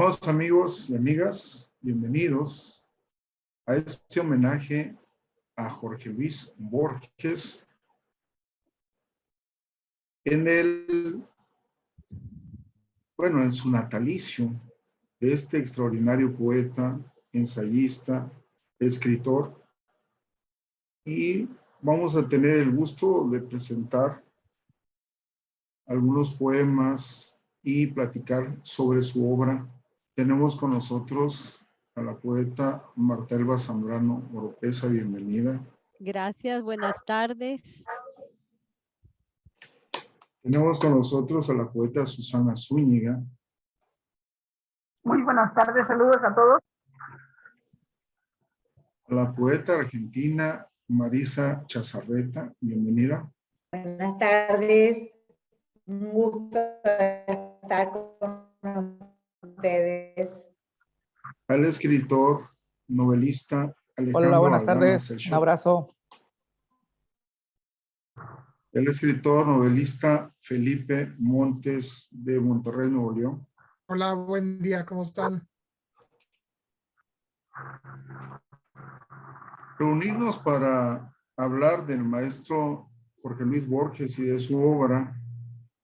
Estimados amigos y amigas, bienvenidos a este homenaje a Jorge Luis Borges en su natalicio de este extraordinario poeta, ensayista, escritor, y vamos a tener el gusto de presentar algunos poemas y platicar sobre su obra. Tenemos con nosotros a la poeta Marta Elba Zambrano Oropeza. Bienvenida. Gracias, buenas tardes. Tenemos con nosotros a la poeta Susana Zúñiga. Muy buenas tardes, saludos a todos. A la poeta argentina Marisa Chazarreta. Bienvenida. Buenas tardes, un gusto estar con ustedes. Al escritor, novelista Alejandro Hola, buenas Aldana tardes, Selchuk. un abrazo. El escritor, novelista Felipe Montes de Monterrey, Nuevo León. Hola, buen día, ¿cómo están? Reunirnos para hablar del maestro Jorge Luis Borges y de su obra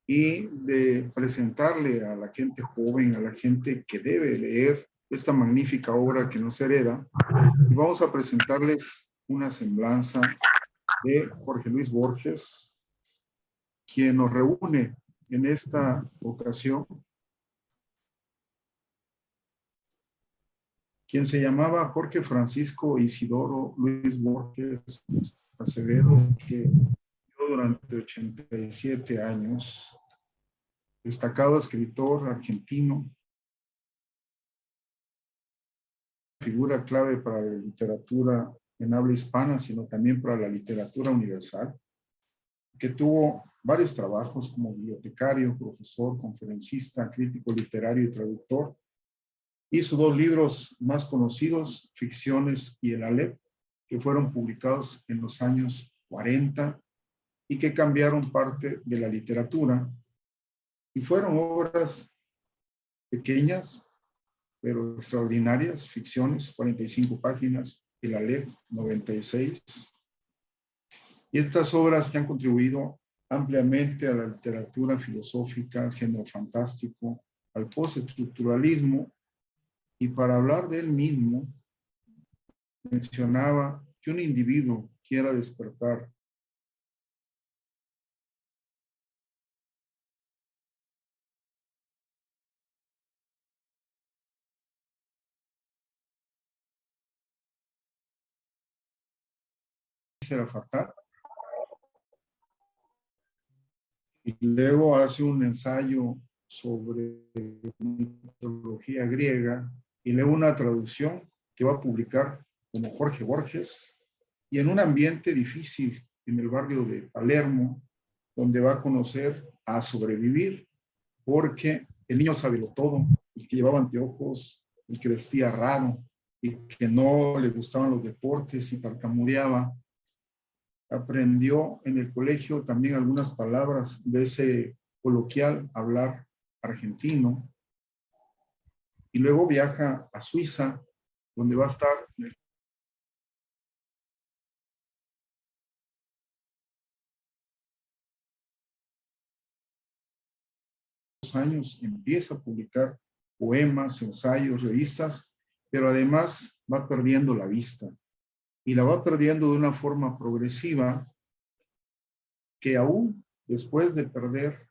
y de presentarle a la gente joven, a la gente que debe leer esta magnífica obra que nos hereda. Y vamos a presentarles una semblanza de Jorge Luis Borges, quien nos reúne en esta ocasión, quien se llamaba Jorge Francisco Isidoro Luis Borges Acevedo, que vivió durante 87 años, destacado escritor argentino, figura clave para la literatura en habla hispana, sino también para la literatura universal, que tuvo varios trabajos como bibliotecario, profesor, conferencista, crítico literario y traductor. Hizo dos libros más conocidos, Ficciones y El Aleph, que fueron publicados en los años 40 y que cambiaron parte de la literatura. Y fueron obras pequeñas, pero extraordinarias, Ficciones, 45 páginas, El Aleph, 96. Y estas obras que han contribuido ampliamente a la literatura filosófica, al género fantástico, al postestructuralismo. Y para hablar de él mismo, mencionaba que un individuo quiera despertar será fatal. Y luego hace un ensayo sobre mitología griega y luego una traducción que va a publicar como Jorge Borges, y en un ambiente difícil en el barrio de Palermo, donde va a conocer a sobrevivir, porque el niño todo, el que llevaba anteojos, el que vestía raro y que no le gustaban los deportes y tartamudeaba, aprendió en el colegio también algunas palabras de ese coloquial hablar argentino, y luego viaja a Suiza, donde va a estar años, empieza a publicar poemas, ensayos, revistas, pero además va perdiendo la vista, y la va perdiendo de una forma progresiva, que aún después de perder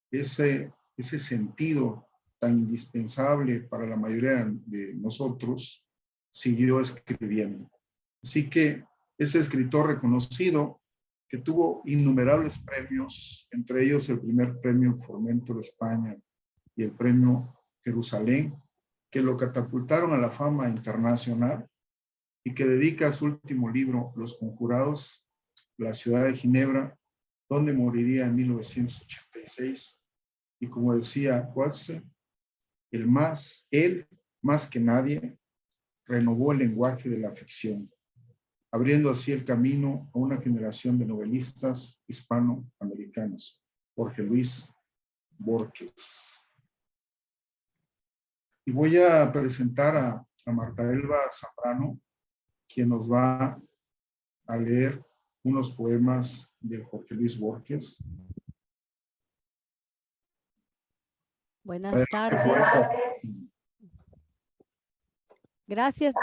ese sentido tan indispensable para la mayoría de nosotros, siguió escribiendo. Así que ese escritor reconocido, que tuvo innumerables premios, entre ellos el primer premio Fomento de España y el premio Jerusalén, que lo catapultaron a la fama internacional, y que dedica su último libro, Los Conjurados, la ciudad de Ginebra, donde moriría en 1986. Y como decía Coetzee, él más que nadie, renovó el lenguaje de la ficción, abriendo así el camino a una generación de novelistas hispanoamericanos. Jorge Luis Borges. Y voy a presentar a Marta Elba Zambrano, quien nos va a leer unos poemas de Jorge Luis Borges. Buenas tardes. Poeta. Gracias,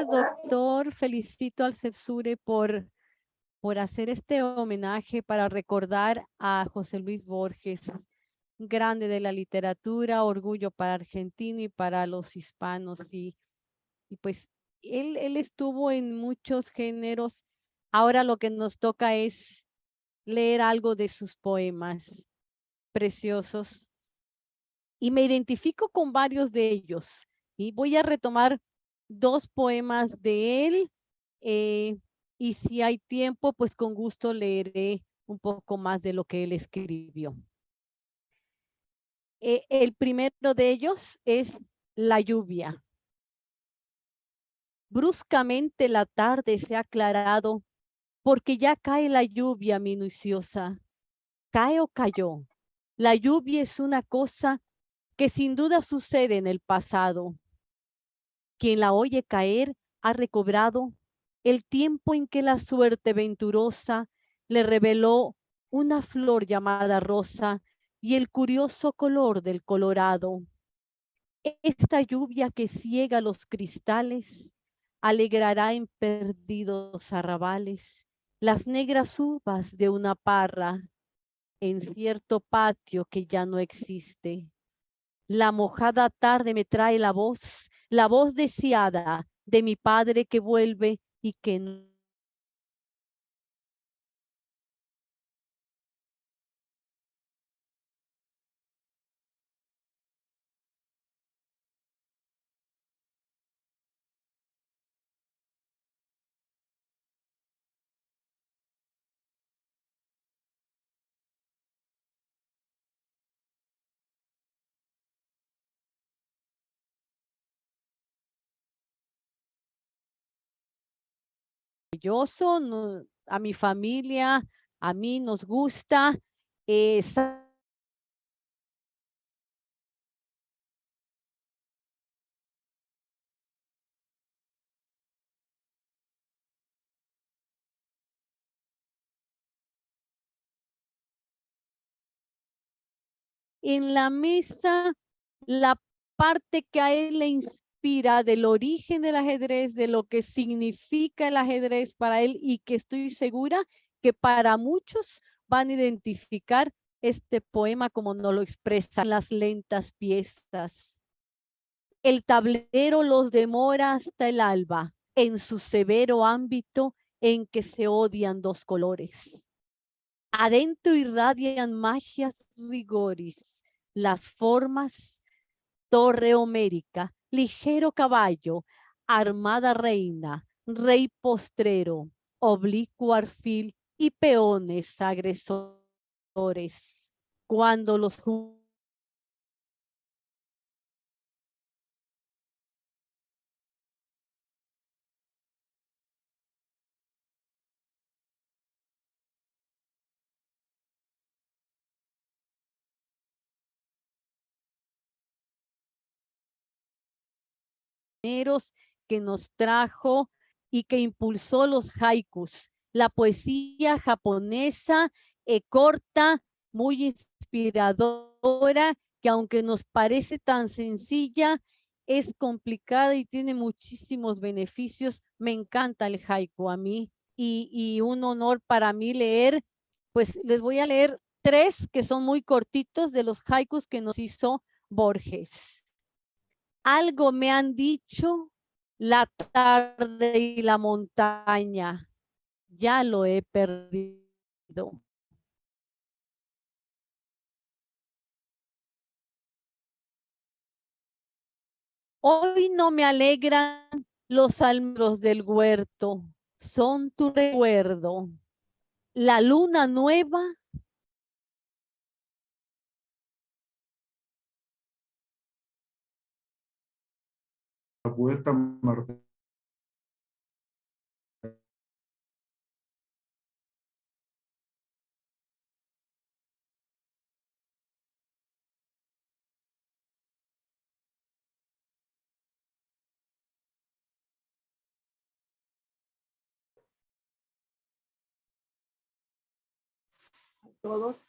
doctor. Felicito al CEPSURE por hacer este homenaje para recordar a José Luis Borges, grande de la literatura, orgullo para Argentina y para los hispanos. Y pues él estuvo en muchos géneros. Ahora lo que nos toca es leer algo de sus poemas preciosos. Y me identifico con varios de ellos. Y voy a retomar 2 poemas de él. Y si hay tiempo, pues con gusto leeré un poco más de lo que él escribió. El primero de ellos es La lluvia. Bruscamente la tarde se ha aclarado porque ya cae la lluvia minuciosa. ¿Cae o cayó? La lluvia es una cosa que sin duda sucede en el pasado. Quien la oye caer ha recobrado el tiempo en que la suerte venturosa le reveló una flor llamada rosa y el curioso color del colorado. Esta lluvia que ciega los cristales alegrará en perdidos arrabales las negras uvas de una parra en cierto patio que ya no existe. La mojada tarde me trae la voz deseada de mi padre que vuelve y que no. Maravilloso, a mi familia, a mí nos gusta. eh, sa- en la mesa, la parte que a él le inspira del origen del ajedrez, de lo que significa el ajedrez para él y que estoy segura que para muchos van a identificar este poema como nos lo expresan las lentas piezas. El tablero los demora hasta el alba en su severo ámbito en que se odian 2 colores. Adentro irradian magias rigoris, las formas, torre homérica, ligero caballo, armada reina, rey postrero, oblicuo arfil y peones agresores. Cuando los que nos trajo y que impulsó los haikus, la poesía japonesa corta, muy inspiradora, que aunque nos parece tan sencilla, es complicada y tiene muchísimos beneficios. Me encanta el haiku a mí y un honor para mí leer, pues les voy a leer 3 que son muy cortitos de los haikus que nos hizo Borges. Algo me han dicho la tarde y la montaña, ya lo he perdido. Hoy no me alegran los almendros del huerto, son tu recuerdo. La luna nueva La poeta Marta todos.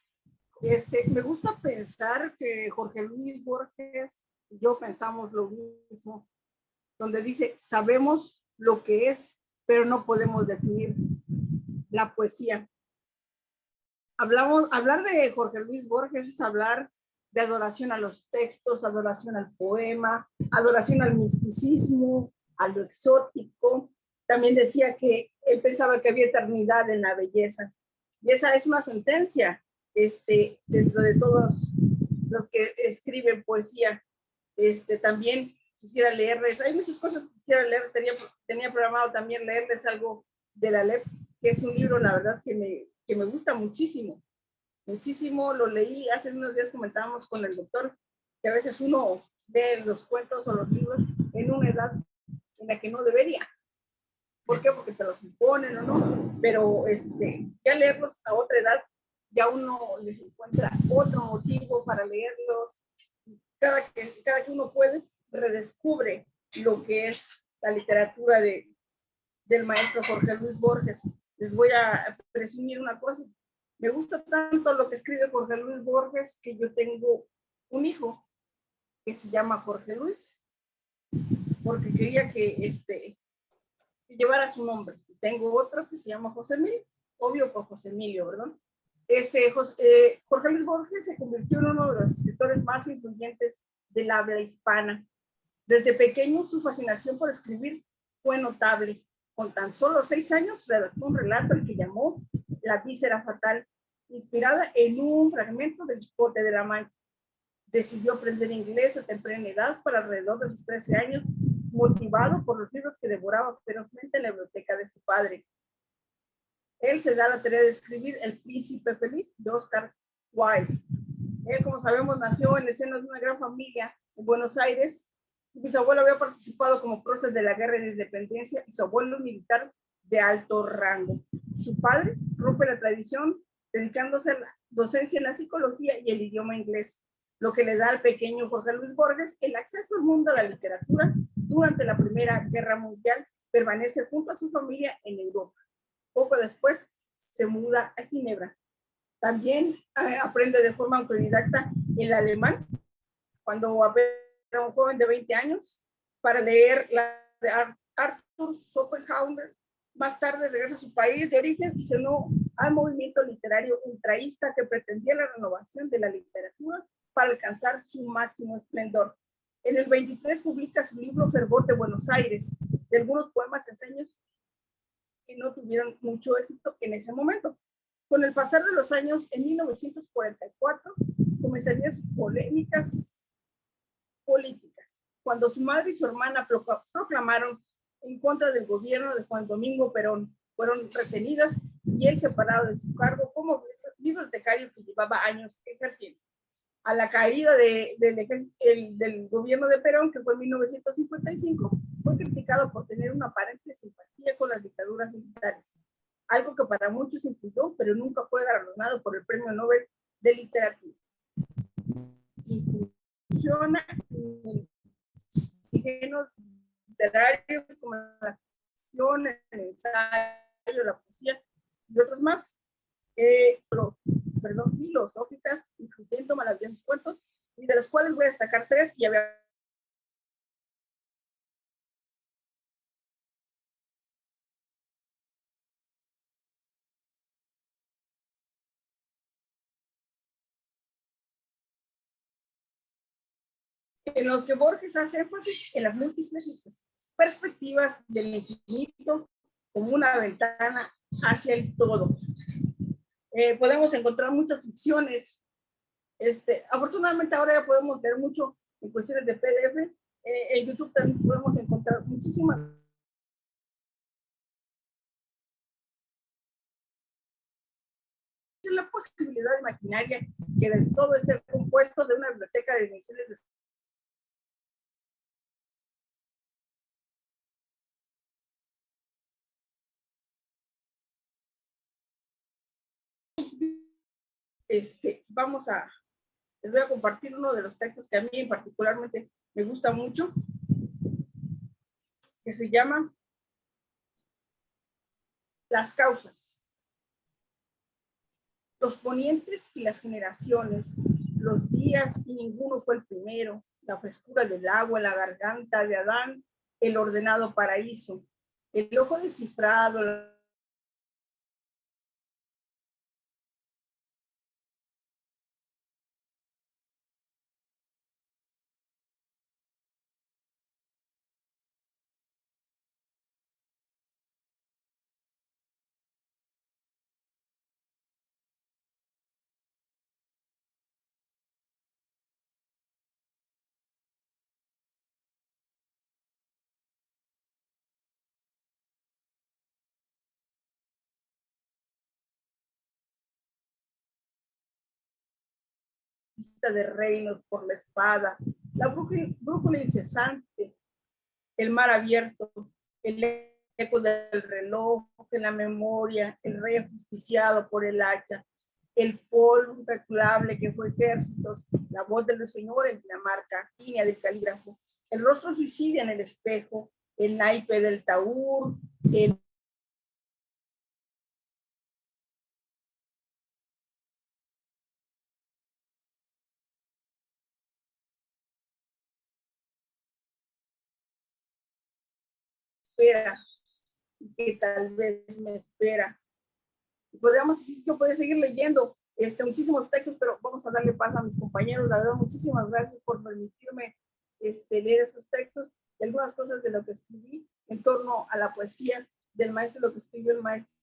Me gusta pensar que Jorge Luis Borges y yo pensamos lo mismo, donde dice, sabemos lo que es, pero no podemos definir la poesía. Hablar de Jorge Luis Borges es hablar de adoración a los textos, adoración al poema, adoración al misticismo, a lo exótico. También decía que él pensaba que había eternidad en la belleza. Y esa es una sentencia dentro de todos los que escriben poesía. También quisiera leerles, hay muchas cosas que quisiera leer, tenía programado también leerles algo de la LEP, que es un libro, la verdad, que me gusta muchísimo. Muchísimo, lo leí, hace unos días comentábamos con el doctor, que a veces uno lee los cuentos o los libros en una edad en la que no debería. ¿Por qué? Porque te los imponen o no, pero ya leerlos a otra edad, ya uno les encuentra otro motivo para leerlos. Cada que uno puede, redescubre lo que es la literatura del maestro Jorge Luis Borges. Les voy a presumir una cosa. Me gusta tanto lo que escribe Jorge Luis Borges que yo tengo un hijo que se llama Jorge Luis, porque quería que llevara su nombre. Tengo otro que se llama José Emilio, obvio por José Emilio, ¿verdad? Jorge Luis Borges se convirtió en uno de los escritores más influyentes del habla hispana. Desde pequeño su fascinación por escribir fue notable. Con tan solo 6 años redactó un relato al que llamó La víscera fatal, inspirada en un fragmento del Quijote de la Mancha. Decidió aprender inglés a temprana edad, para alrededor de sus 13 años, motivado por los libros que devoraba ferozmente en la biblioteca de su padre. Él se da la tarea de escribir El Príncipe Feliz de Oscar Wilde. Él, como sabemos, nació en el seno de una gran familia en Buenos Aires. Su bisabuelo había participado como prócer de la Guerra de Independencia y su abuelo militar de alto rango. Su padre rompe la tradición dedicándose a la docencia en la psicología y el idioma inglés, lo que le da al pequeño Jorge Luis Borges el acceso al mundo de la literatura. Durante la Primera Guerra Mundial permanece junto a su familia en Europa. Poco después se muda a Ginebra. También aprende de forma autodidacta el alemán cuando era un joven de 20 años para leer la de Arthur Schopenhauer. Más tarde regresa a su país de origen y se unió al movimiento literario ultraísta que pretendía la renovación de la literatura para alcanzar su máximo esplendor. En el 23 publica su libro Fervor de Buenos Aires, de algunos poemas ensaños que no tuvieron mucho éxito en ese momento. Con el pasar de los años, en 1944, comenzarían sus polémicas políticas, cuando su madre y su hermana proclamaron en contra del gobierno de Juan Domingo Perón. Fueron retenidas y él separado de su cargo como bibliotecario que llevaba años ejerciendo. A la caída del gobierno de Perón, que fue en 1955, fue criticado por tener una aparente simpatía con las dictaduras militares, algo que para muchos influyó, pero nunca fue galardonado por el Premio Nobel de Literatura. Incursiona en géneros literarios como la ficción, el ensayo, la poesía y otros más, filosóficas, incluyendo maravillosos cuentos, y de los cuales voy a destacar 3 y había en los que Borges hace énfasis en las múltiples perspectivas del infinito como una ventana hacia el todo. Podemos encontrar muchas ficciones. Afortunadamente ahora ya podemos ver mucho en cuestiones de PDF. En YouTube también podemos encontrar muchísimas. Es la posibilidad imaginaria que del todo esté compuesto de una biblioteca de dimensiones de les voy a compartir uno de los textos que a mí particularmente me gusta mucho, que se llama Las causas. Los ponientes y las generaciones, los días y ninguno fue el primero, la frescura del agua en la garganta de Adán, el ordenado paraíso, el ojo descifrado, la vista de reinos por la espada, la brújula incesante, el mar abierto, el eco del reloj en la memoria, el rey ajusticiado por el hacha, el polvo incalculable que fue ejércitos, la voz del Señor en Dinamarca, línea del calígrafo, el rostro suicidia en el espejo, el naipe del taur, el espera, que tal vez me espera. Podríamos decir, yo podría seguir leyendo muchísimos textos, pero vamos a darle paso a mis compañeros. La verdad, muchísimas gracias por permitirme leer esos textos y algunas cosas de lo que escribí en torno a la poesía del maestro, lo que escribió el maestro.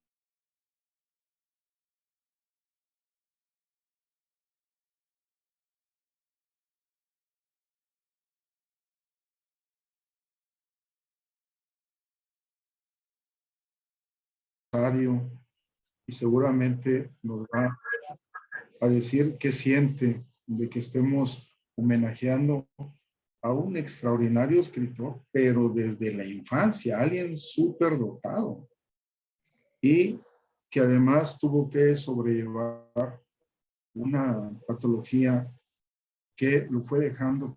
Y seguramente nos va a decir qué siente de que estemos homenajeando a un extraordinario escritor, pero desde la infancia, alguien súper dotado y que además tuvo que sobrellevar una patología que lo fue dejando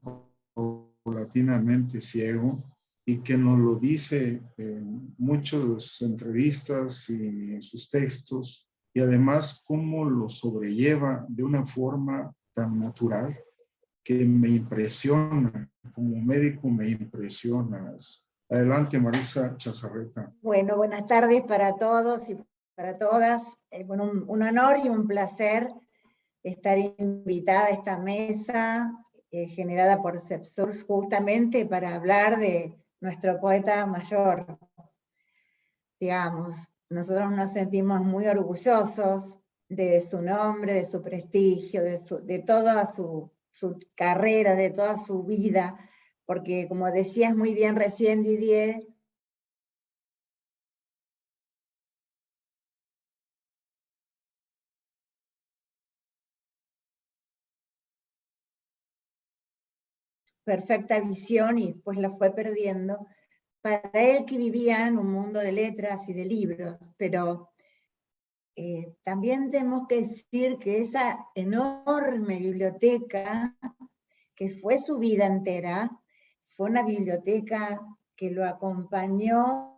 paulatinamente ciego y que nos lo dice en muchas de sus entrevistas y en sus textos, y además cómo lo sobrelleva de una forma tan natural que me impresiona, como médico me impresiona. Adelante, Marisa Chazarreta. Bueno, buenas tardes para todos y para todas. Bueno, un honor y un placer estar invitada a esta mesa generada por CEPSUR justamente para hablar de nuestro poeta mayor. Digamos, nosotros nos sentimos muy orgullosos de su nombre, de su prestigio, de toda su carrera, de toda su vida, porque como decías muy bien recién, Didier, perfecta visión y después la fue perdiendo, para él que vivía en un mundo de letras y de libros, pero también tenemos que decir que esa enorme biblioteca, que fue su vida entera, fue una biblioteca que lo acompañó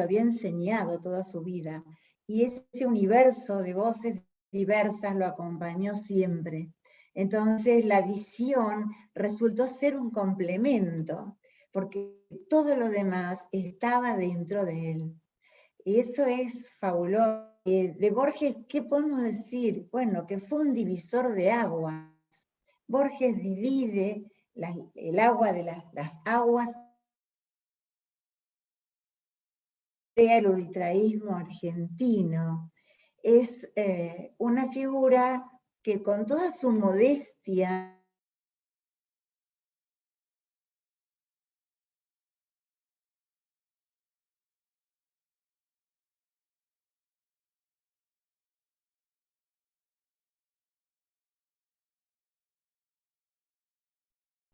había enseñado toda su vida, y ese universo de voces diversas lo acompañó siempre. Entonces la visión resultó ser un complemento, porque todo lo demás estaba dentro de él. Y eso es fabuloso. De Borges, ¿qué podemos decir? Bueno, que fue un divisor de aguas. Borges divide el agua de las aguas el ultraísmo argentino. Es una figura que con toda su modestia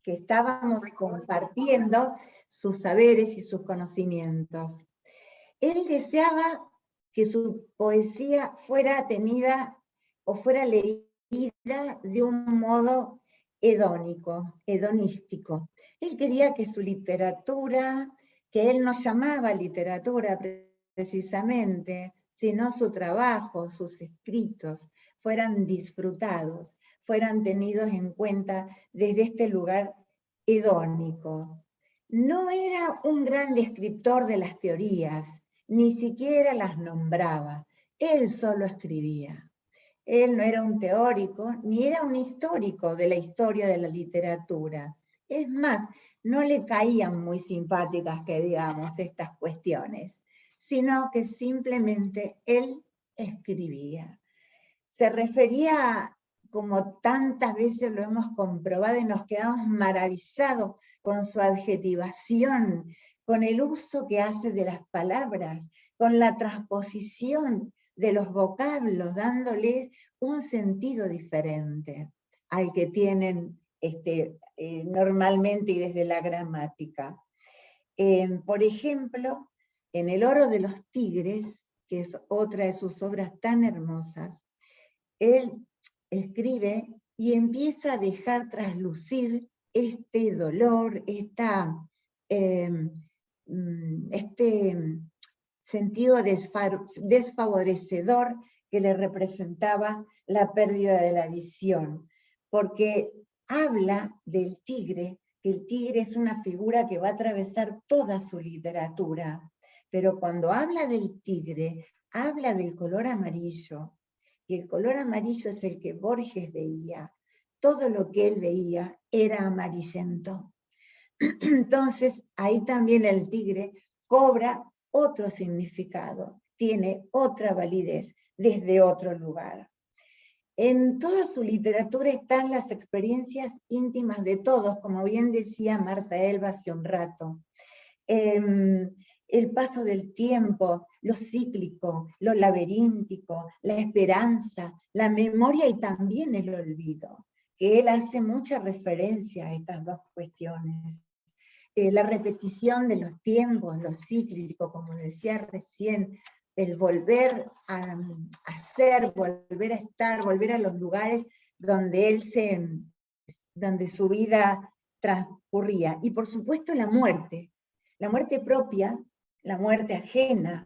que estábamos compartiendo sus saberes y sus conocimientos. Él deseaba que su poesía fuera tenida o fuera leída de un modo hedónico, hedonístico. Él quería que su literatura, que él no llamaba literatura precisamente, sino su trabajo, sus escritos, fueran disfrutados, fueran tenidos en cuenta desde este lugar hedónico. No era un gran descriptor de las teorías, ni siquiera las nombraba, él solo escribía. Él no era un teórico, ni era un histórico de la historia de la literatura. Es más, no le caían muy simpáticas, que digamos, estas cuestiones, sino que simplemente él escribía. Se refería, como tantas veces lo hemos comprobado y nos quedamos maravillados con su adjetivación, con el uso que hace de las palabras, con la transposición de los vocablos, dándoles un sentido diferente al que tienen normalmente y desde la gramática. Por ejemplo, en El oro de los tigres, que es otra de sus obras tan hermosas, él escribe y empieza a dejar traslucir este dolor, este sentido desfavorecedor que le representaba la pérdida de la visión, porque habla del tigre, que el tigre es una figura que va a atravesar toda su literatura, pero cuando habla del tigre, habla del color amarillo, y el color amarillo es el que Borges veía. Todo lo que él veía era amarillento. Entonces, ahí también el tigre cobra otro significado, tiene otra validez desde otro lugar. En toda su literatura están las experiencias íntimas de todos, como bien decía Marta Elba hace un rato. El paso del tiempo, lo cíclico, lo laberíntico, la esperanza, la memoria y también el olvido, que él hace mucha referencia a estas dos cuestiones. La repetición de los tiempos, lo cíclico, como decía recién, el volver a ser, volver a estar, volver a los lugares donde donde su vida transcurría. Y por supuesto la muerte propia, la muerte ajena.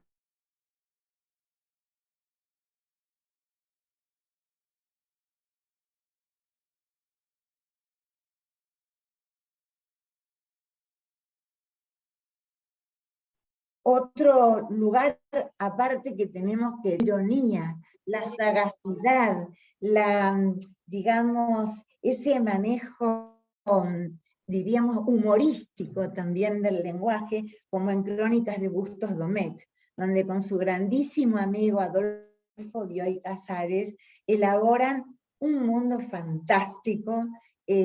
Otro lugar aparte que tenemos, que ironía, la sagacidad, digamos, ese manejo, diríamos, humorístico también del lenguaje, como en Crónicas de Bustos Domecq, donde con su grandísimo amigo Adolfo Bioy Casares elaboran un mundo fantástico,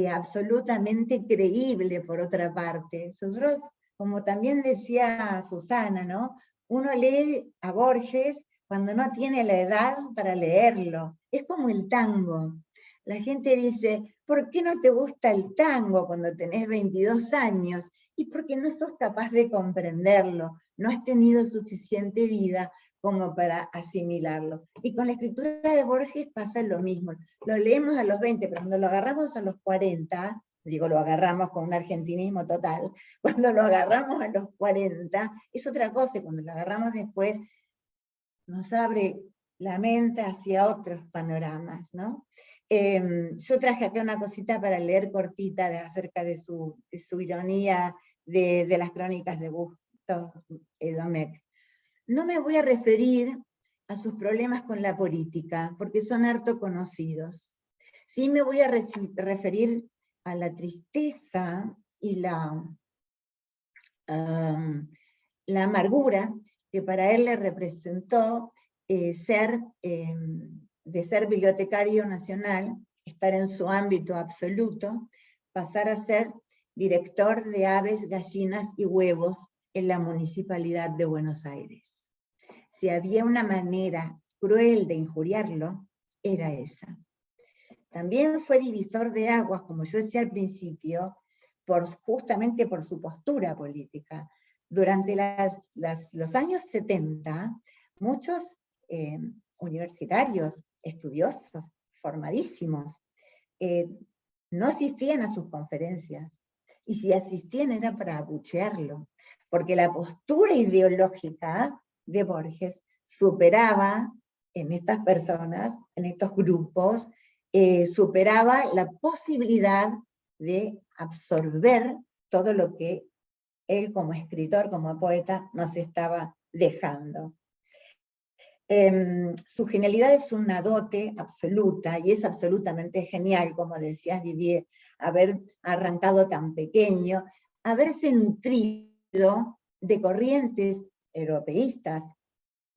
absolutamente creíble por otra parte. Nosotros, como también decía Susana, ¿no? Uno lee a Borges cuando no tiene la edad para leerlo. Es como el tango. La gente dice, ¿por qué no te gusta el tango cuando tenés 22 años? Y porque no sos capaz de comprenderlo, no has tenido suficiente vida como para asimilarlo. Y con la escritura de Borges pasa lo mismo. Lo leemos a los 20, pero cuando lo agarramos a los 40, digo, lo agarramos con un argentinismo total, cuando lo agarramos a los 40, es otra cosa, y cuando lo agarramos después, nos abre la mente hacia otros panoramas, ¿no? Yo traje acá una cosita para leer cortita acerca de su ironía de las Crónicas de Bustos Domecq. No me voy a referir a sus problemas con la política, porque son harto conocidos. Sí me voy a referir a la tristeza y la amargura que para él le representó de ser bibliotecario nacional, estar en su ámbito absoluto, pasar a ser director de aves, gallinas y huevos en la Municipalidad de Buenos Aires. Si había una manera cruel de injuriarlo, era esa. También fue divisor de aguas, como yo decía al principio, justamente por su postura política. Durante los años 70, muchos universitarios, estudiosos, formadísimos, no asistían a sus conferencias, y si asistían era para abuchearlo, porque la postura ideológica de Borges superaba en estas personas, en estos grupos, superaba la posibilidad de absorber todo lo que él como escritor, como poeta, nos estaba dejando. Su genialidad es una dote absoluta, y es absolutamente genial, como decías Didier, haber arrancado tan pequeño, haberse nutrido de corrientes europeístas,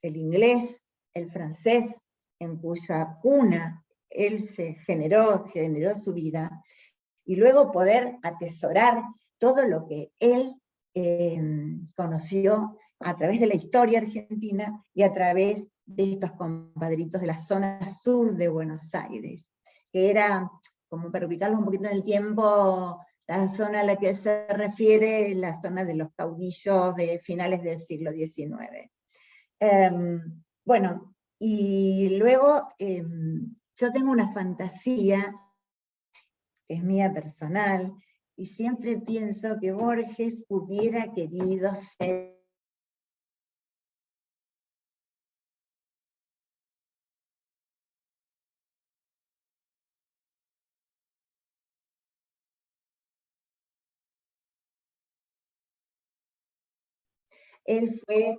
el inglés, el francés, en cuya cuna él se generó su vida, y luego poder atesorar todo lo que él conoció a través de la historia argentina y a través de estos compadritos de la zona sur de Buenos Aires, que era, como para ubicarlo un poquito en el tiempo, la zona a la que se refiere, la zona de los caudillos de finales del siglo XIX. Bueno, y luego yo tengo una fantasía, que es mía personal, y siempre pienso que Borges hubiera querido ser él fue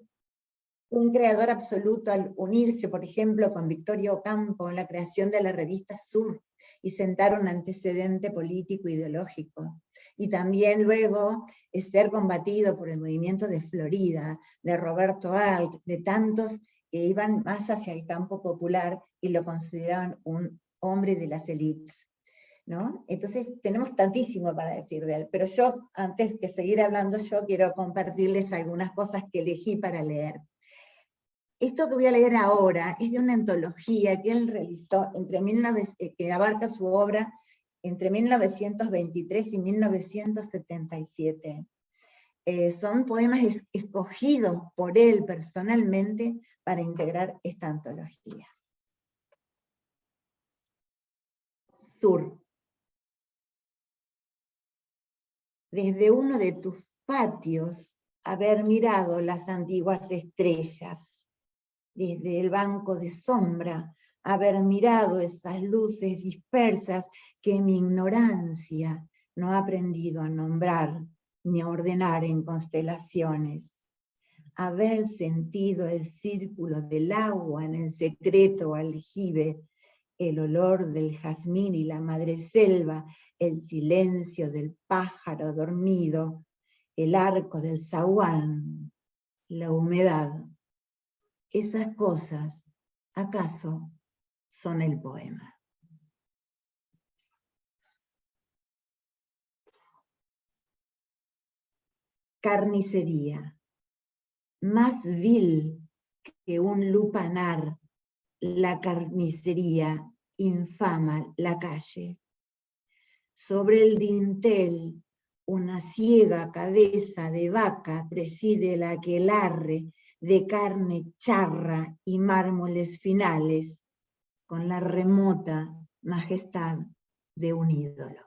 un creador absoluto al unirse, por ejemplo, con Victorio Ocampo en la creación de la revista Sur y sentar un antecedente político ideológico. Y también luego ser combatido por el movimiento de Florida, de Roberto Alt, de tantos que iban más hacia el campo popular y lo consideraban un hombre de las élites, ¿no? Entonces tenemos tantísimo para decir de él, pero yo, antes que seguir hablando, yo quiero compartirles algunas cosas que elegí para leer. Esto que voy a leer ahora es de una antología que él realizó que abarca su obra entre 1923 y 1977. Son poemas escogidos por él personalmente para integrar esta antología. Sur. Desde uno de tus patios, haber mirado las antiguas estrellas. Desde el banco de sombra, haber mirado esas luces dispersas que mi ignorancia no ha aprendido a nombrar ni a ordenar en constelaciones. Haber sentido el círculo del agua en el secreto aljibe, el olor del jazmín y la madreselva, el silencio del pájaro dormido, el arco del zaguán, la humedad. Esas cosas, ¿acaso son el poema? Carnicería. Más vil que un lupanar, la carnicería infama la calle. Sobre el dintel, una ciega cabeza de vaca preside el aquelarre de carne charra y mármoles finales, con la remota majestad de un ídolo.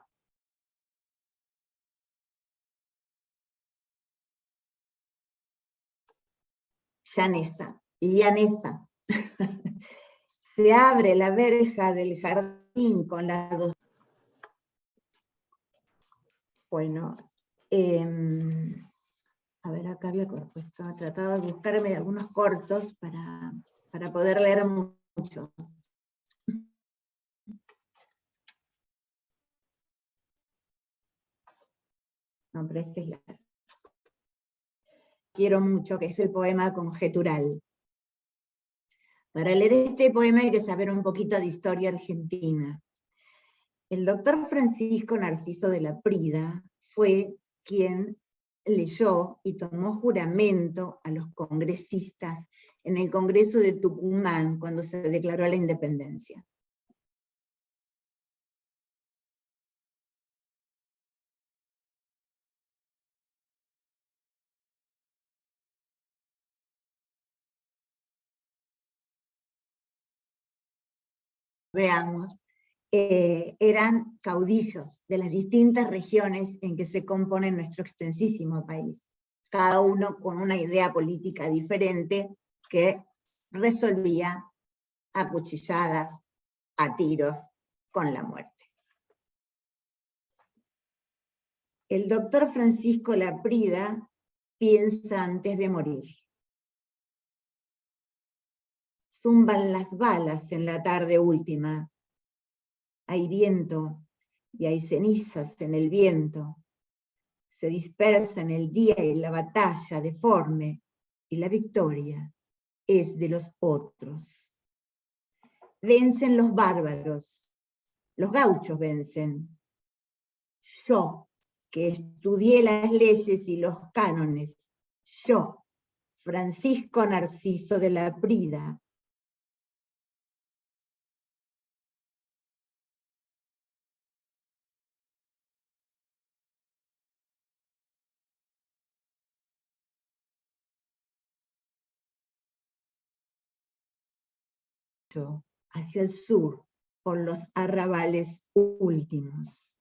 Llaneza. Se abre la verja del jardín con la dos. Bueno, a ver, acá había puesto, he tratado de buscarme algunos cortos para poder leer mucho. No, pero este es la... Quiero mucho, que es el poema Conjetural. Para leer este poema hay que saber un poquito de historia argentina. El doctor Francisco Narciso de la Prida fue quien leyó y tomó juramento a los congresistas en el Congreso de Tucumán cuando se declaró la independencia. Veamos. eran caudillos de las distintas regiones en que se compone nuestro extensísimo país, cada uno con una idea política diferente que resolvía a cuchilladas, a tiros, con la muerte. El doctor Francisco Laprida piensa antes de morir. Zumban las balas en la tarde última. Hay viento y hay cenizas en el viento. Se dispersan el día y la batalla deforme, y la victoria es de los otros. Vencen los bárbaros, los gauchos vencen. Yo, que estudié las leyes y los cánones, yo, Francisco Narciso de Laprida, hacia el sur, por los arrabales últimos,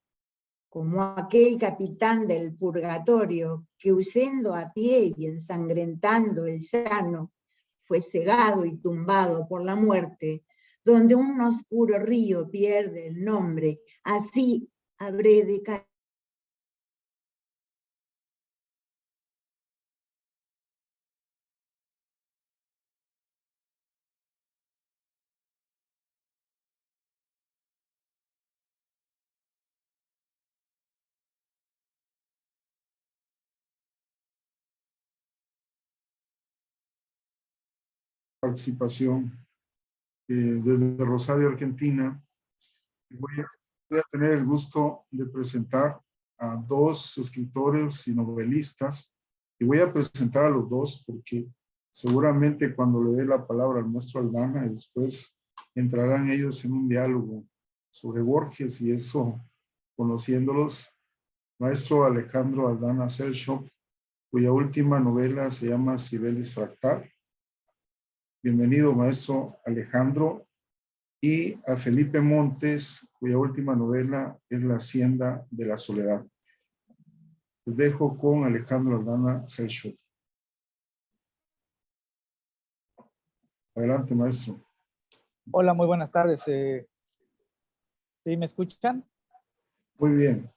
como aquel capitán del purgatorio que huyendo a pie y ensangrentando el llano, fue cegado y tumbado por la muerte, donde un oscuro río pierde el nombre, así habré de caer. Participación desde Rosario, Argentina. Voy a tener el gusto de presentar a dos escritores y novelistas, y voy a presentar a los dos porque seguramente cuando le dé la palabra al maestro Aldana, después entrarán ellos en un diálogo sobre Borges, y eso, conociéndolos, maestro Alejandro Aldana Selshop, cuya última novela se llama Cibeles Fractal. Bienvenido, maestro Alejandro. Y a Felipe Montes, cuya última novela es La Hacienda de la Soledad. Les dejo con Alejandro Aldana Selshop. Adelante, maestro. Hola, muy buenas tardes. ¿Sí me escuchan? Muy bien.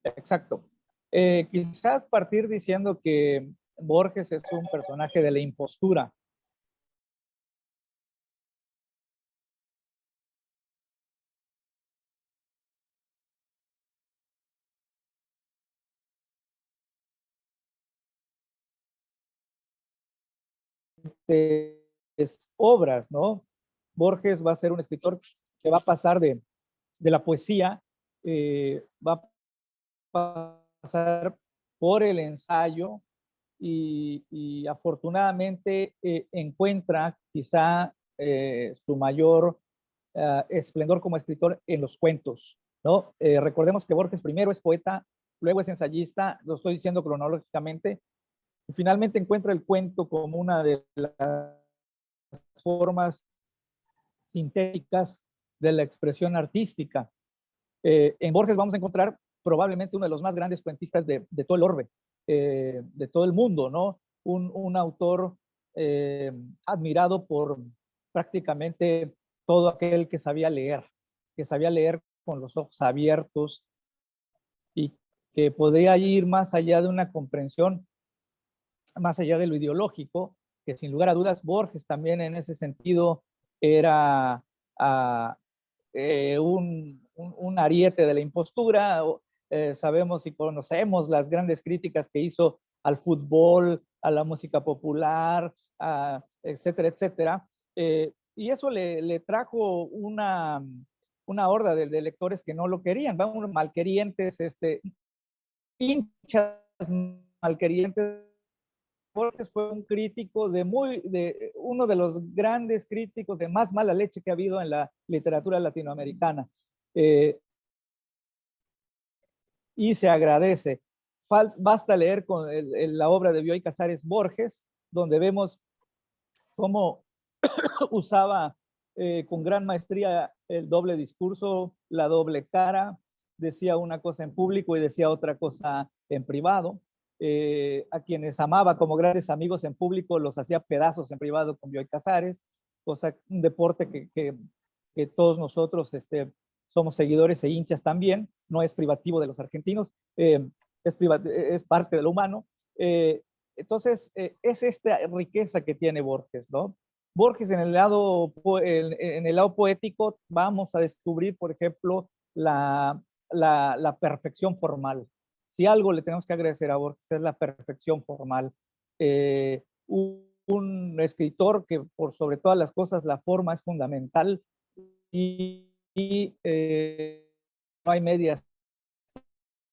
Exacto. Quizás partir diciendo que Borges es un personaje de la impostura. Obras, ¿no? Borges va a ser un escritor que va a pasar de la poesía, va a pasar por el ensayo y afortunadamente encuentra quizá su mayor esplendor como escritor en los cuentos, ¿no? Recordemos que Borges primero es poeta, luego es ensayista, lo estoy diciendo cronológicamente, y finalmente encuentra el cuento como una de las formas sintéticas de la expresión artística. En Borges vamos a encontrar probablemente uno de los más grandes cuentistas de todo el orbe, de todo el mundo, ¿no? Un autor admirado por prácticamente todo aquel que sabía leer con los ojos abiertos y que podía ir más allá de una comprensión, más allá de lo ideológico, que sin lugar a dudas Borges también en ese sentido era un ariete de la impostura. Sabemos y conocemos las grandes críticas que hizo al fútbol, a la música popular, etcétera, etcétera. Y eso le trajo una horda de lectores que no lo querían, vamos, malquerientes, hinchas malquerientes. Borges fue un crítico de uno de los grandes críticos de más mala leche que ha habido en la literatura latinoamericana. Y se agradece. Basta leer con la obra de Bioy Casares Borges, donde vemos cómo usaba con gran maestría el doble discurso, la doble cara, decía una cosa en público y decía otra cosa en privado. A quienes amaba como grandes amigos en público los hacía pedazos en privado con Bioy Casares, cosa, un deporte que todos nosotros somos seguidores e hinchas también, no es privativo de los argentinos, es parte de lo humano. Entonces, es esta riqueza que tiene Borges, ¿no? Borges en el lado poético vamos a descubrir, por ejemplo, la perfección formal. Si algo le tenemos que agradecer a Borges es la perfección formal. Un escritor que por sobre todas las cosas la forma es fundamental y no hay medias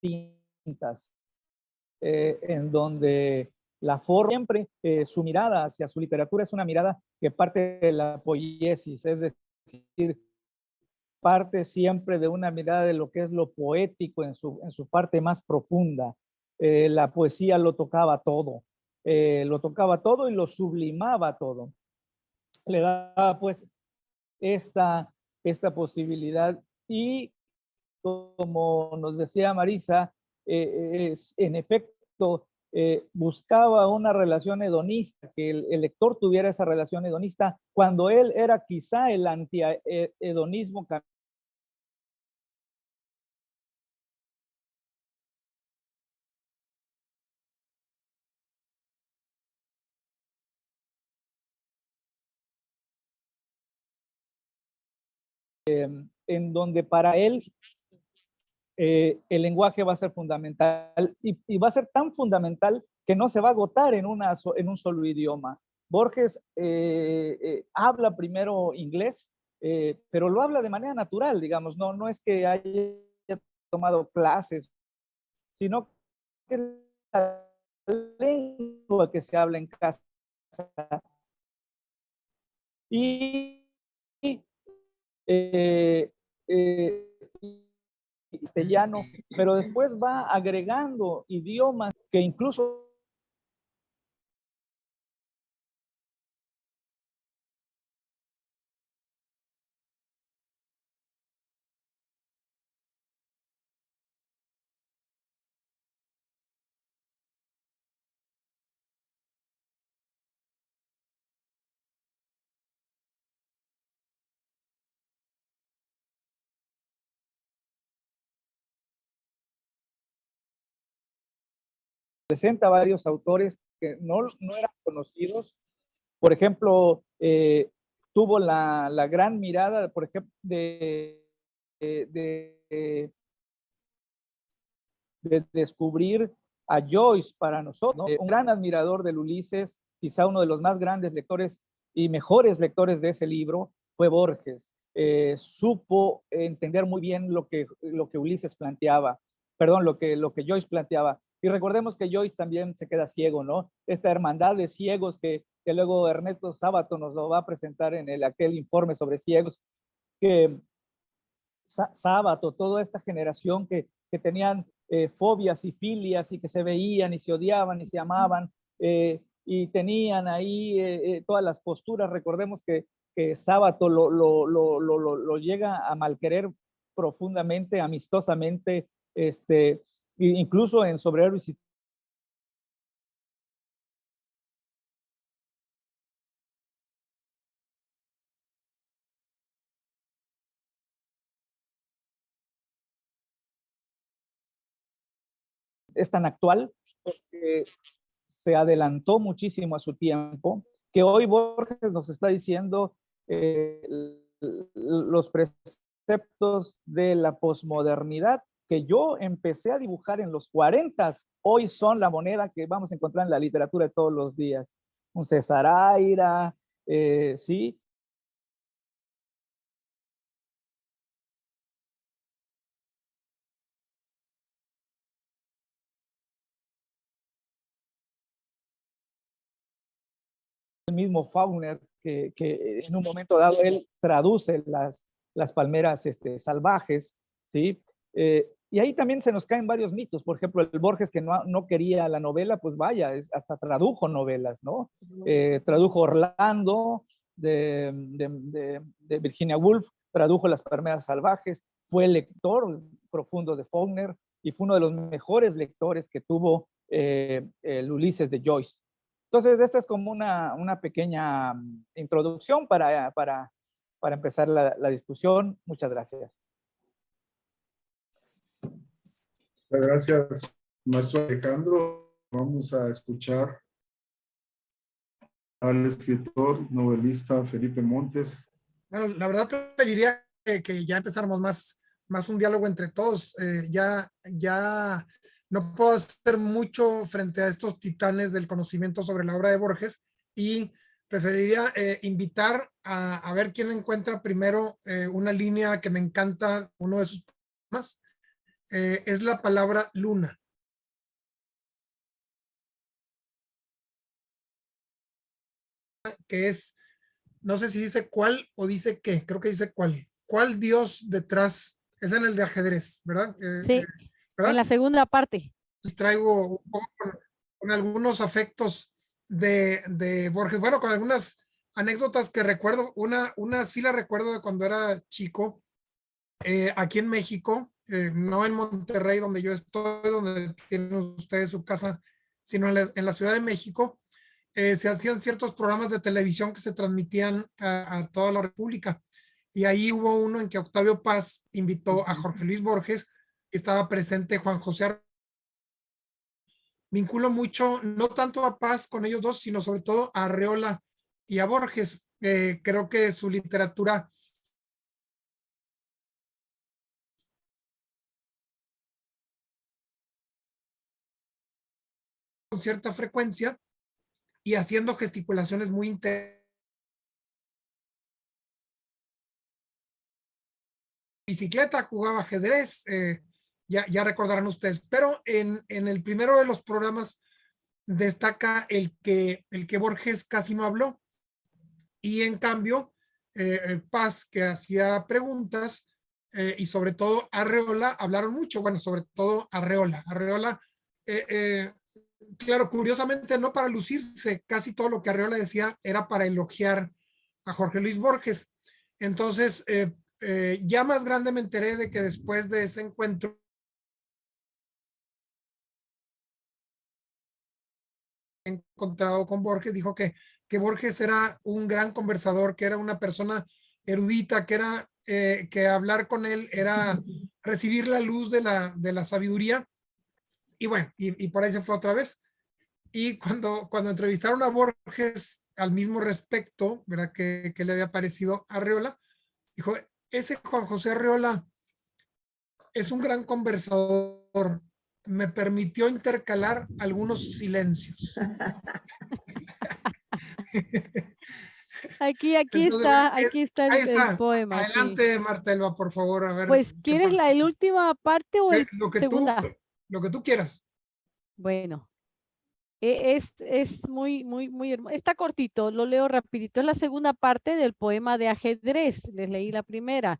tintas, en donde la forma siempre, su mirada hacia su literatura es una mirada que parte de la poiesis, es decir, parte siempre de una mirada de lo que es lo poético en su parte más profunda. La poesía lo tocaba todo y lo sublimaba todo. Le daba pues esta posibilidad y como nos decía Marisa, en efecto, buscaba una relación hedonista, que el lector tuviera esa relación hedonista, cuando él era quizá el anti-hedonismo. En donde para él el lenguaje va a ser fundamental y va a ser tan fundamental que no se va a agotar en un solo idioma. Borges habla primero inglés, pero lo habla de manera natural, digamos, no es que haya tomado clases, sino que es la lengua que se habla en casa. Y castellano, pero después va agregando idiomas que incluso presenta varios autores que no eran conocidos. Por ejemplo, tuvo la gran mirada, por ejemplo, de descubrir a Joyce para nosotros, ¿no? Un gran admirador del Ulises, quizá uno de los más grandes lectores y mejores lectores de ese libro fue Borges. Supo entender muy bien lo que Ulises planteaba, perdón, lo que Joyce planteaba. Y recordemos que Joyce también se queda ciego, ¿no? Esta hermandad de ciegos que luego Ernesto Sábato nos lo va a presentar en aquel informe sobre ciegos, que Sábato, toda esta generación que tenían fobias y filias y que se veían y se odiaban y se amaban y tenían ahí todas las posturas. Recordemos que Sábato lo llega a malquerer profundamente, amistosamente, incluso en Sobre Héroes y es tan actual porque se adelantó muchísimo a su tiempo, que hoy Borges nos está diciendo los preceptos de la posmodernidad que yo empecé a dibujar en los 40, hoy son la moneda que vamos a encontrar en la literatura de todos los días. Un César Aira, ¿sí? El mismo Faulkner, que en un momento dado él traduce las palmeras salvajes, ¿sí? Y ahí también se nos caen varios mitos. Por ejemplo, el Borges que no quería la novela, pues vaya, hasta tradujo novelas, ¿no? Tradujo Orlando, de Virginia Woolf, tradujo Las Palmeras Salvajes, fue lector profundo de Faulkner y fue uno de los mejores lectores que tuvo el Ulises de Joyce. Entonces, esta es como una pequeña introducción para empezar la discusión. Muchas gracias. Muchas gracias, maestro Alejandro. Vamos a escuchar al escritor, novelista Felipe Montes. Bueno, la verdad preferiría que ya empezáramos más un diálogo entre todos. Ya no puedo hacer mucho frente a estos titanes del conocimiento sobre la obra de Borges y preferiría invitar a ver quién encuentra primero una línea que me encanta, uno de sus poemas, es la palabra luna. Que es, no sé si dice cuál o dice qué, creo que dice cuál. ¿Cuál Dios detrás? Es en el de ajedrez, ¿verdad? Sí, ¿verdad? en la segunda parte. Les traigo un poco con algunos afectos de Borges. Bueno, con algunas anécdotas que recuerdo. Una sí la recuerdo de cuando era chico, aquí en México, no en Monterrey, donde yo estoy, donde tienen ustedes su casa, sino en la Ciudad de México. Se hacían ciertos programas de televisión que se transmitían a toda la República. Y ahí hubo uno en que Octavio Paz invitó a Jorge Luis Borges, y estaba presente Juan José. Vinculo mucho, no tanto a Paz con ellos dos, sino sobre todo a Arreola y a Borges. Creo que su literatura con cierta frecuencia y haciendo gesticulaciones muy interesantes. Bicicleta, jugaba ajedrez, ya recordarán ustedes, pero en el primero de los programas destaca el que Borges casi no habló, y en cambio Paz, que hacía preguntas, y sobre todo Arreola, hablaron mucho, bueno, sobre todo Arreola, claro, curiosamente no para lucirse, casi todo lo que Arreola decía era para elogiar a Jorge Luis Borges. Entonces, ya más grande me enteré de que después de ese encuentro encontrado con Borges, dijo que Borges era un gran conversador, que era una persona erudita, que hablar con él era recibir la luz de la sabiduría. Y bueno, y por ahí se fue otra vez. Y cuando entrevistaron a Borges al mismo respecto, ¿verdad? Que le había parecido a Arreola, dijo, ese Juan José Arreola es un gran conversador, me permitió intercalar algunos silencios. Aquí Entonces, está ahí el está. poema. Sí. Adelante, Martelva, por favor, a ver. Pues, ¿quieres la última parte o el lo que segunda? Lo que tú quieras. Bueno, es muy hermoso. Está cortito, lo leo rapidito. Es la segunda parte del poema de ajedrez. Les leí la primera.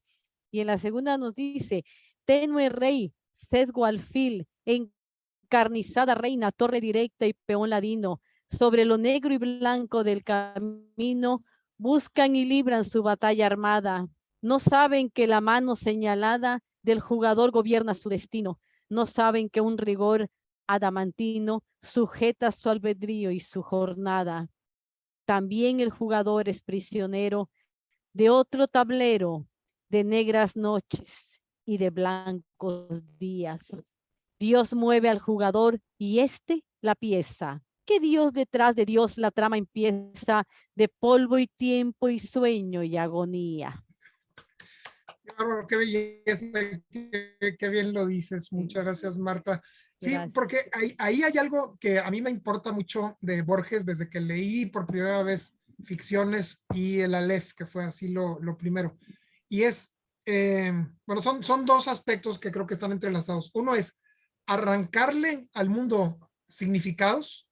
Y en la segunda nos dice, tenue rey, sesgo alfil, encarnizada reina, torre directa y peón ladino, sobre lo negro y blanco del camino, buscan y libran su batalla armada. No saben que la mano señalada del jugador gobierna su destino. No saben que un rigor adamantino sujeta su albedrío y su jornada. También el jugador es prisionero de otro tablero, de negras noches y de blancos días. Dios mueve al jugador y éste la pieza. ¿Qué Dios detrás de Dios la trama empieza de polvo y tiempo y sueño y agonía? Qué belleza, qué bien lo dices. Muchas gracias, Marta. Sí, Gracias. porque ahí hay algo que a mí me importa mucho de Borges desde que leí por primera vez Ficciones y el Aleph, que fue así lo primero. Y es, bueno, son dos aspectos que creo que están entrelazados. Uno es arrancarle al mundo significados.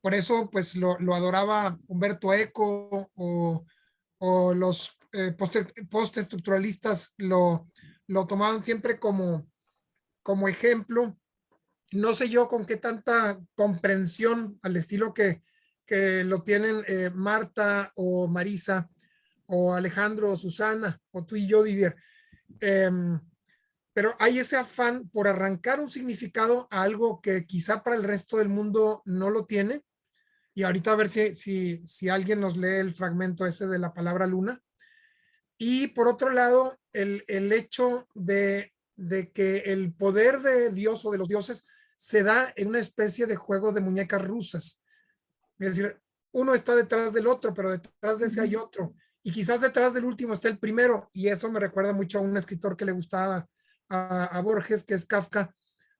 Por eso, pues, lo adoraba Humberto Eco o los postestructuralistas lo tomaban siempre como ejemplo. No sé yo con qué tanta comprensión al estilo que que lo tienen Marta o Marisa o Alejandro o Susana o tú y yo, Didier. Pero hay ese afán por arrancar un significado a algo que quizá para el resto del mundo no lo tiene. Y ahorita a ver si alguien nos lee el fragmento ese de la palabra luna. Y por otro lado, el hecho de que el poder de Dios o de los dioses se da en una especie de juego de muñecas rusas. Es decir, uno está detrás del otro, pero detrás de ese hay otro. Y quizás detrás del último está el primero. Y eso me recuerda mucho a un escritor que le gustaba a Borges, que es Kafka,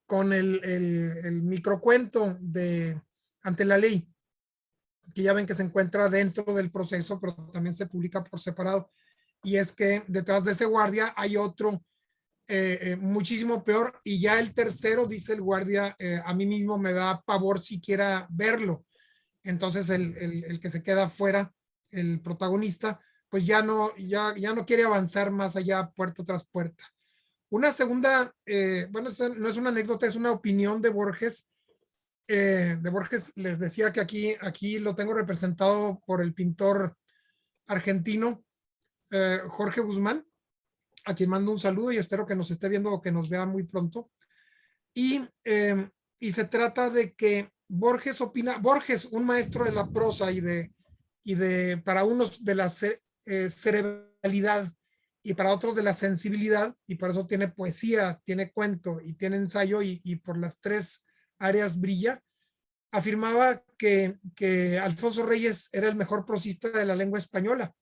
con el microcuento de Ante la Ley, que ya ven que se encuentra dentro del proceso, pero también se publica por separado. Y es que detrás de ese guardia hay otro muchísimo peor. Y ya el tercero, dice el guardia, a mí mismo me da pavor siquiera verlo. Entonces el que se queda fuera, el protagonista, pues ya no quiere avanzar más allá, puerta tras puerta. Una segunda, bueno, no es una anécdota, es una opinión de Borges. Les decía que aquí lo tengo representado por el pintor argentino Jorge Guzmán, a quien mando un saludo y espero que nos esté viendo o que nos vea muy pronto. Y se trata de que Borges opina, Borges, un maestro de la prosa y de para unos de la cerebralidad y para otros de la sensibilidad, y por eso tiene poesía, tiene cuento y tiene ensayo, y por las tres áreas brilla, afirmaba que Alfonso Reyes era el mejor prosista de la lengua española.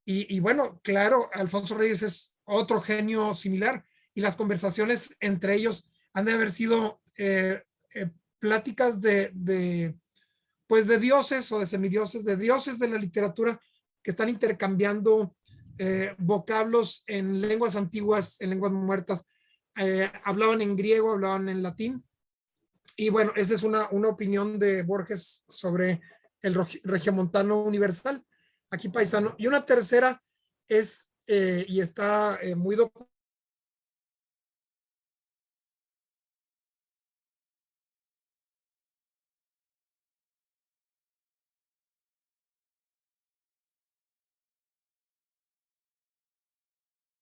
Y bueno, claro, Alfonso Reyes es otro genio similar, y las conversaciones entre ellos han de haber sido pláticas pues de dioses o de semidioses, de dioses de la literatura que están intercambiando vocablos en lenguas antiguas, en lenguas muertas. Hablaban en griego, hablaban en latín. Y bueno, esa es una opinión de Borges sobre el regiomontano universal, aquí paisano. Y una tercera es, y está muy documentada,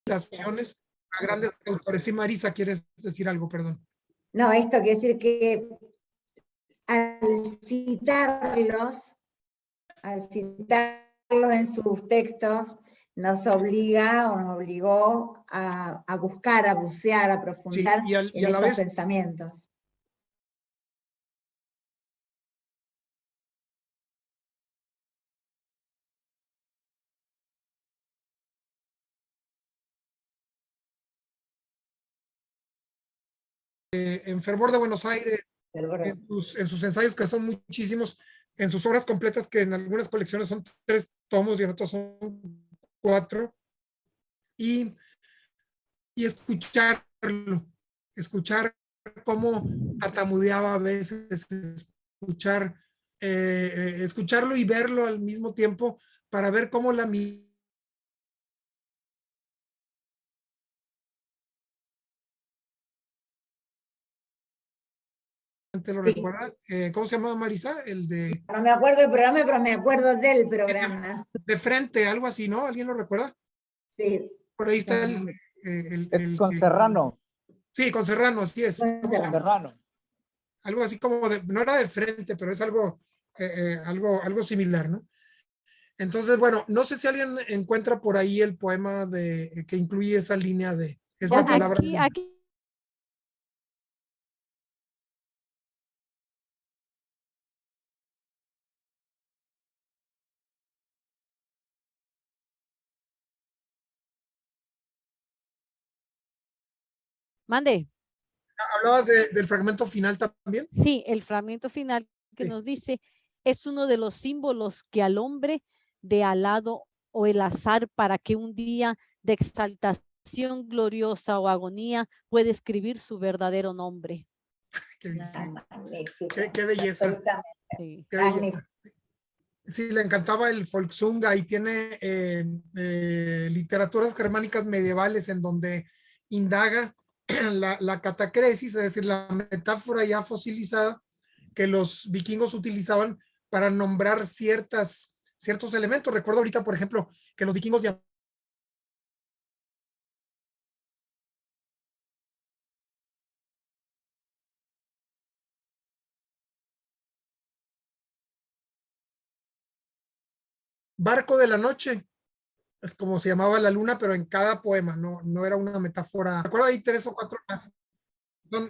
a grandes autores. Y Marisa, ¿quieres decir algo? Perdón. No, esto quiere decir que al citarlos en sus textos, nos obliga o nos obligó a buscar, a bucear, a profundizar Sí, y en a la esos vez, pensamientos. en Fervor de Buenos Aires, Pero, en sus ensayos, que son muchísimos, en sus obras completas, que en algunas colecciones son 3 tomos y en otras son 4, y escuchar cómo tartamudeaba a veces, escucharlo y verlo al mismo tiempo para ver cómo la ¿te lo recuerda? ¿Cómo se llamaba, Marisa? El de... no me acuerdo del programa, pero me acuerdo del programa. De frente, algo así, ¿no? ¿Alguien lo recuerda? Sí. Por ahí está Es con Serrano. Sí, con Serrano, así es. Serrano. Algo así como no era de frente, pero es algo similar, ¿no? Entonces, bueno, no sé si alguien encuentra por ahí el poema que incluye esa línea de esa palabra. Aquí mande. ¿Hablabas del fragmento final también? Sí, el fragmento final que Sí. nos dice, es uno de los símbolos que al hombre de alado o el azar para que un día de exaltación gloriosa o agonía puede escribir su verdadero nombre. Qué belleza. Sí. Qué belleza. Sí, le encantaba el Volksunga y tiene literaturas germánicas medievales en donde indaga la catacresis, es decir, la metáfora ya fosilizada que los vikingos utilizaban para nombrar ciertos elementos. Recuerdo ahorita, por ejemplo, que los vikingos barco de la noche, es como se llamaba la luna, pero en cada poema, no era una metáfora. Recuerdo ahí 3 o 4 más.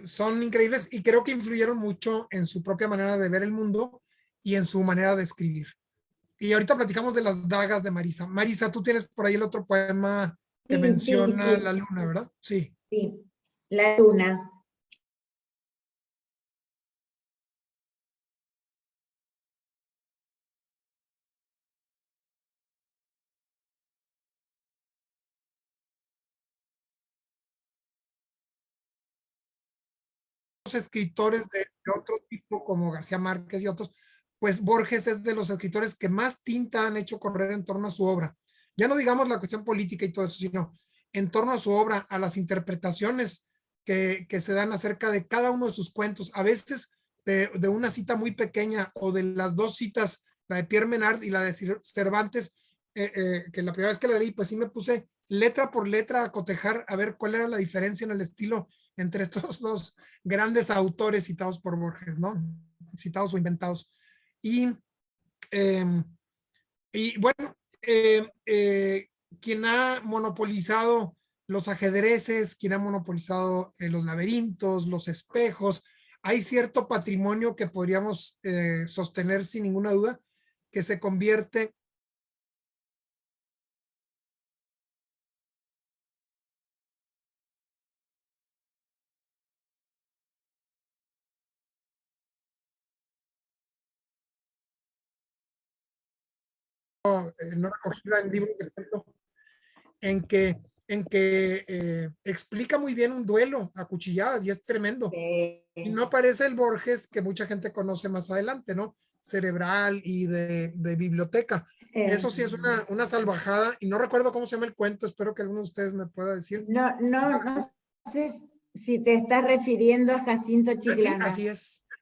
Son increíbles y creo que influyeron mucho en su propia manera de ver el mundo y en su manera de escribir. Y ahorita platicamos de las dagas de Marisa. Marisa, tú tienes por ahí el otro poema que Sí, menciona sí, la luna, ¿verdad? Sí. sí. La luna. Escritores de otro tipo como García Márquez y otros, pues Borges es de los escritores que más tinta han hecho correr en torno a su obra. Ya no digamos la cuestión política y todo eso, sino en torno a su obra, a las interpretaciones que se dan acerca de cada uno de sus cuentos. A veces de una cita muy pequeña o de las 2 citas, la de Pierre Menard y la de Cervantes, que la primera vez que la leí, pues sí me puse letra por letra a cotejar a ver cuál era la diferencia en el estilo entre estos 2 grandes autores citados por Borges, ¿no? Citados o inventados. Y, eh, y bueno, quien ha monopolizado los ajedrezes, quien ha monopolizado los laberintos, los espejos, hay cierto patrimonio que podríamos sostener sin ninguna duda, que se convierte no recogida en libros de cuento, en que explica muy bien un duelo a cuchilladas y es tremendo. Y no aparece el Borges que mucha gente conoce más adelante, ¿no? Cerebral y de biblioteca. Eso sí es una salvajada y no recuerdo cómo se llama el cuento, espero que alguno de ustedes me pueda decir. No sé si te estás refiriendo a Jacinto Chiclana. Sí,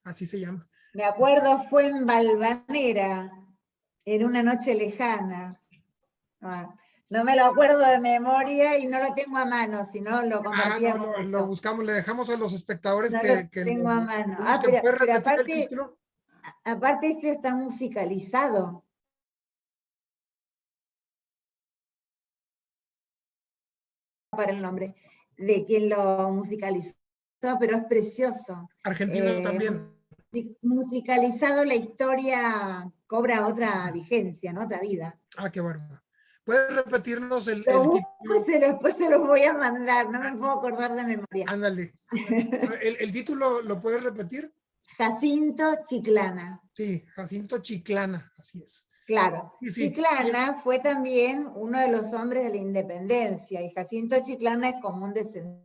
así se llama. Me acuerdo, fue en Valvanera, en una noche lejana. No me lo acuerdo de memoria y no lo tengo a mano, si no lo compartíamos. No, lo buscamos, le dejamos a los espectadores no que lo tengo a mano. ¿Puedes Pero repetir el título? aparte eso está musicalizado. Para el nombre de quien lo musicalizó, pero es precioso. Argentino también. Musicalizado, la historia cobra otra vigencia, ¿no? Otra vida. Qué bárbaro. ¿Puedes repetirnos el Lo título? después se los voy a mandar, no me puedo acordar de memoria. Ándale. ¿El título lo puedes repetir? Jacinto Chiclana. Sí, Jacinto Chiclana, así es. Claro, Sí. Chiclana fue también uno de los hombres de la independencia, y Jacinto Chiclana es como un descendiente.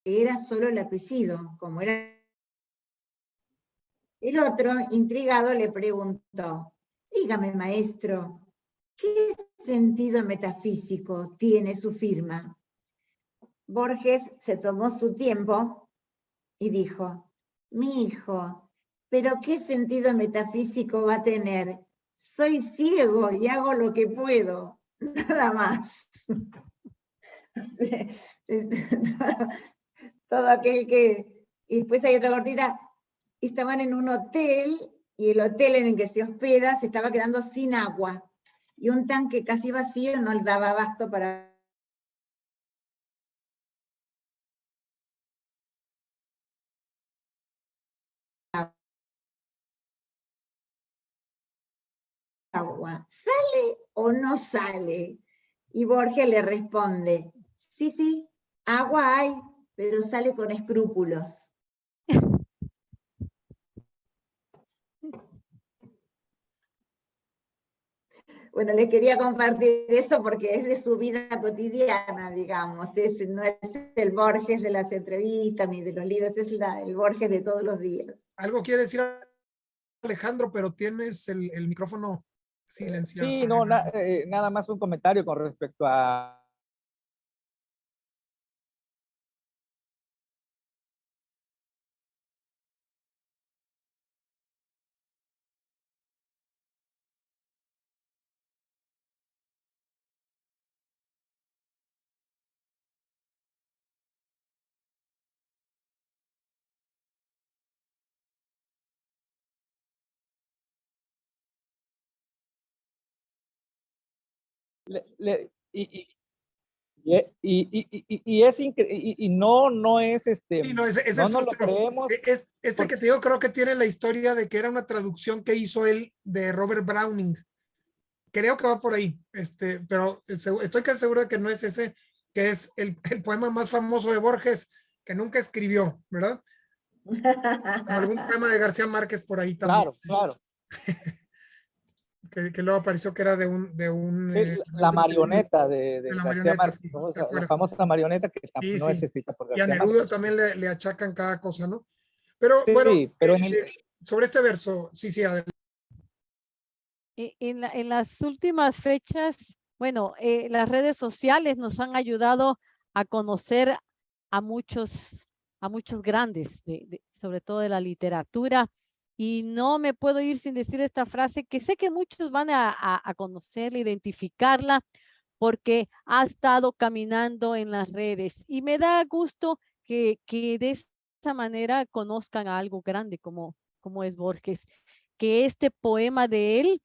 Era solo el apellido, como era. El otro, intrigado, le preguntó: dígame, maestro, ¿qué sentido metafísico tiene su firma? Borges se tomó su tiempo y dijo: mi hijo, ¿pero qué sentido metafísico va a tener? Soy ciego y hago lo que puedo, nada más. Todo aquel que... Y después hay otra cortita, estaban en un hotel y el hotel en el que se hospeda se estaba quedando sin agua y un tanque casi vacío no le daba abasto para... agua. ¿Sale o no sale? Y Borges le responde: sí, agua hay, pero sale con escrúpulos. Bueno, les quería compartir eso porque es de su vida cotidiana, digamos. No es el Borges de las entrevistas ni de los libros, es el Borges de todos los días. Algo quiere decir Alejandro, pero tienes el micrófono silenciado. Sí, no, nada más un comentario con respecto a y es y no es Sí, no, ese no es nos lo otro. creemos. Este que te digo, creo que tiene la historia de que era una traducción que hizo él de Robert Browning. Creo que va por ahí, pero estoy casi seguro de que no es ese, que es el poema más famoso de Borges, que nunca escribió, ¿verdad? Como algún poema de García Márquez por ahí también, Claro, claro. que luego apareció que era de La marioneta de de la García marioneta, Márquez, sí, ¿no? O ¿te sea, la acuerdas? famosa marioneta que Sí, no es sí. escrita por Y a García Neruda Márquez. también le achacan cada cosa, ¿no? Pero bueno, Sí, pero sobre este verso, sí, adelante. En las últimas fechas, bueno, las redes sociales nos han ayudado a conocer a muchos grandes, sobre todo de la literatura. Y no me puedo ir sin decir esta frase que sé que muchos van a conocerla, identificarla, porque ha estado caminando en las redes. Y me da gusto que de esa manera conozcan a algo grande como es Borges, que este poema de él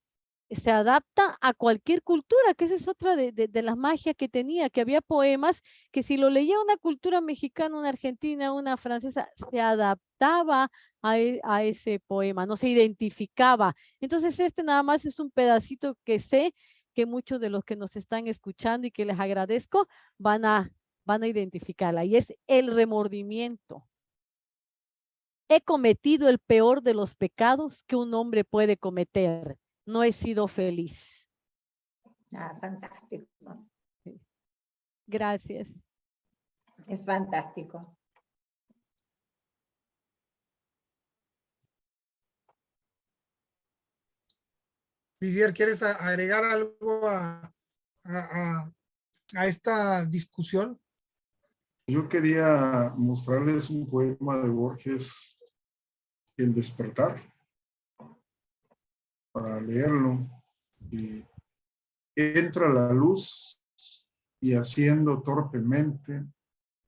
se adapta a cualquier cultura, que esa es otra de las magias que tenía, que había poemas que si lo leía una cultura mexicana, una argentina, una francesa, se adaptaba a ese poema, no se identificaba. Entonces este nada más es un pedacito que sé que muchos de los que nos están escuchando y que les agradezco van a identificarla, y es el remordimiento. He cometido el peor de los pecados que un hombre puede cometer. No he sido feliz. Ah, fantástico. Gracias. Es fantástico. Vivier, ¿quieres agregar algo a esta discusión? Yo quería mostrarles un poema de Borges, El despertar, para leerlo. Y entra la luz y haciendo torpemente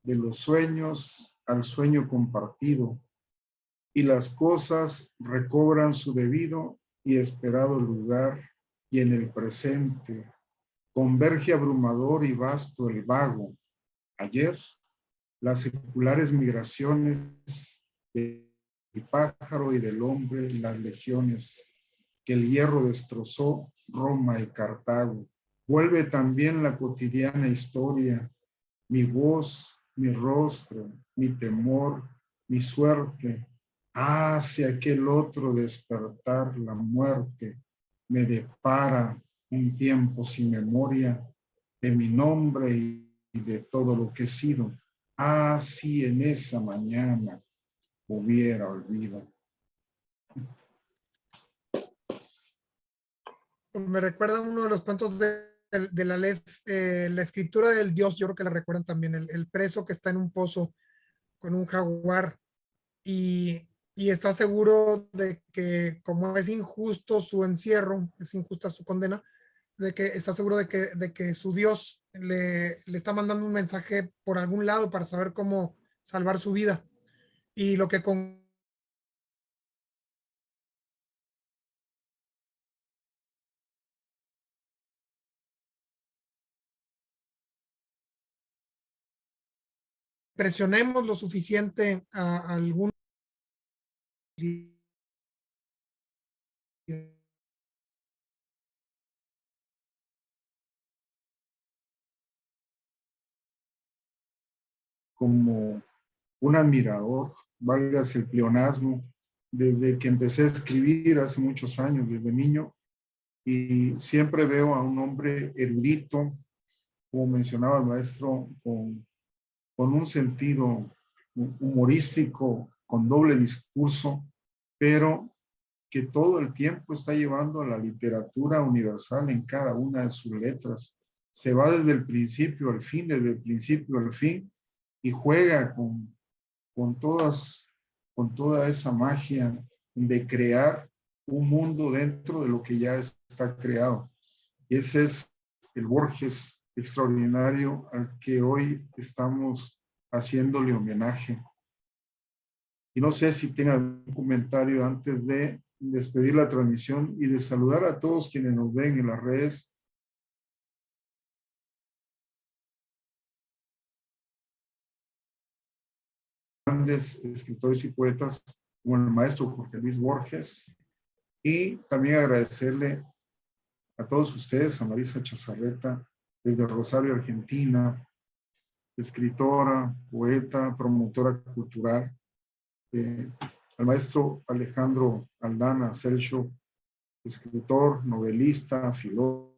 de los sueños al sueño compartido, y las cosas recobran su debido y esperado lugar, y en el presente converge abrumador y vasto el vago. Ayer, las seculares migraciones del pájaro y del hombre, las legiones que el hierro destrozó, Roma y Cartago. Vuelve también la cotidiana historia, mi voz, mi rostro, mi temor, mi suerte. Hacia aquel otro despertar, la muerte me depara un tiempo sin memoria de mi nombre y de todo lo que he sido. Si en esa mañana hubiera olvido. Me recuerda uno de los cuentos de la la escritura del Dios, yo creo que la recuerdan también, el preso que está en un pozo con un jaguar y está seguro de que como es injusto su encierro, es injusta su condena, de que está seguro de que su Dios le está mandando un mensaje por algún lado para saber cómo salvar su vida. Y lo que con presionemos lo suficiente a algún Como un admirador, válgase el pleonasmo, desde que empecé a escribir hace muchos años, desde niño, y siempre veo a un hombre erudito, como mencionaba el maestro, con un sentido humorístico, con doble discurso, pero que todo el tiempo está llevando a la literatura universal en cada una de sus letras. Se va desde el principio al fin, desde el principio al fin, y juega con toda esa magia de crear un mundo dentro de lo que ya está creado. Y ese es el Borges extraordinario al que hoy estamos haciéndole homenaje. Y no sé si tengan algún comentario antes de despedir la transmisión y de saludar a todos quienes nos ven en las redes. Grandes escritores y poetas como el maestro Jorge Luis Borges, y también agradecerle a todos ustedes, a Marisa Chazarreta, desde Rosario, Argentina, escritora, poeta, promotora cultural, al maestro Alejandro Aldana Celso, escritor, novelista, filósofo,